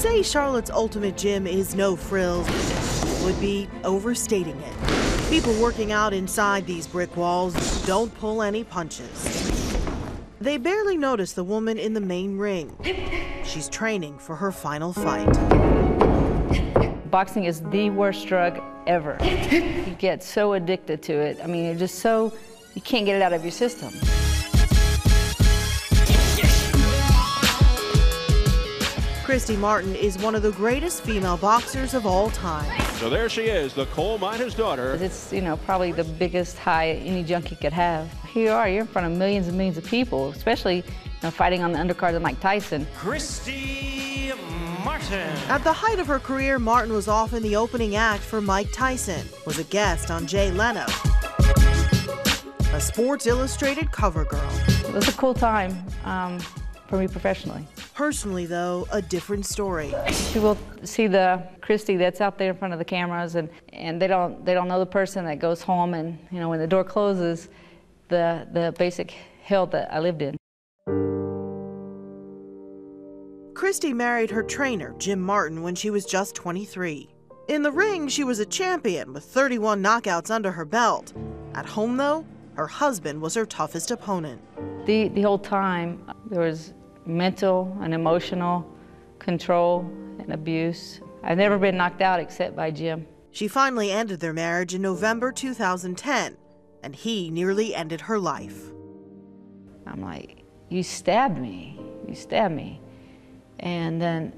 say Charlotte's ultimate gym is no frills would be overstating it. People working out inside these brick walls don't pull any punches. They barely notice the woman in the main ring. She's training for her final fight. Boxing is the worst drug ever. You get so addicted to it. I mean, you're just so, you can't get it out of your system. Christy Martin is one of the greatest female boxers of all time. So there she is, the coal miner's daughter. It's, you know, probably the biggest high any junkie could have. Here you are, you're in front of millions and millions of people, especially, you know, fighting on the undercard of Mike Tyson. Christy Martin. At the height of her career, Martin was often the opening act for Mike Tyson, was a guest on Jay Leno, a Sports Illustrated cover girl. It was a cool time for me professionally. Personally, though, a different story. People see the Christy that's out there in front of the cameras, and they don't know the person that goes home, and you know, when the door closes, the basic hell that I lived in. Christy married her trainer, Jim Martin, when she was just 23. In the ring, she was a champion with 31 knockouts under her belt. At home, though, her husband was her toughest opponent. The whole time, there was mental and emotional control and abuse. I've never been knocked out except by Jim. She finally ended their marriage in November 2010, and he nearly ended her life. I'm like, you stabbed me, you stabbed me. And then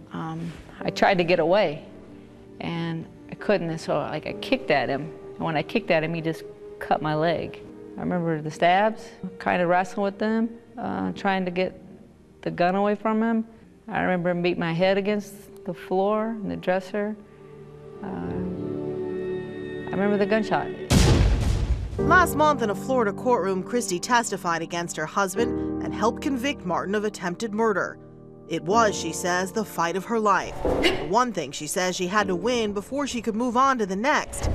I tried to get away, and I couldn't, and so like I kicked at him. And when I kicked at him, he just cut my leg. I remember the stabs, kind of wrestling with them, trying to get the gun away from him. I remember him beat my head against the floor and the dresser. I remember the gunshot. Last month in a Florida courtroom, Christy testified against her husband and helped convict Martin of attempted murder. It was, she says, the fight of her life. One thing she says she had to win before she could move on to the next.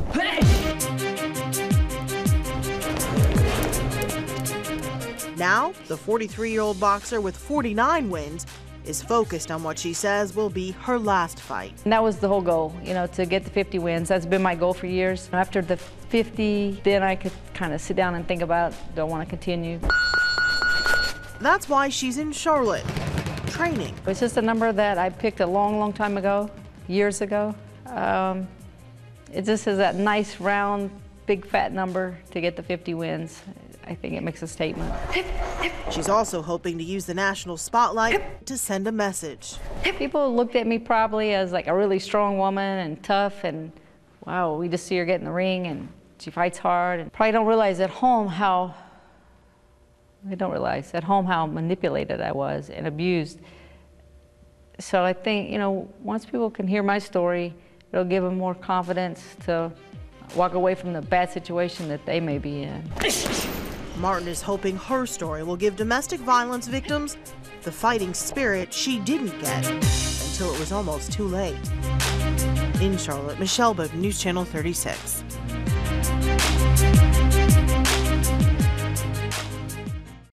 Now, the 43-year-old boxer with 49 wins is focused on what she says will be her last fight. And that was the whole goal, you know, to get the 50 wins. That's been my goal for years. After the 50, then I could kind of sit down and think about, do I want to continue? That's why she's in Charlotte, training. It's just a number that I picked a long, long time ago, years ago. It just is that nice, round, big, fat number to get the 50 wins. I think it makes a statement. She's also hoping to use the national spotlight to send a message. People looked at me probably as like a really strong woman and tough, and wow, we just see her get in the ring and she fights hard, and probably don't realize at home how manipulated I was and abused. So I think, you know, once people can hear my story, it'll give them more confidence to walk away from the bad situation that they may be in. Martin is hoping her story will give domestic violence victims the fighting spirit she didn't get until it was almost too late. In Charlotte, Michelle Bowden, News Channel 36.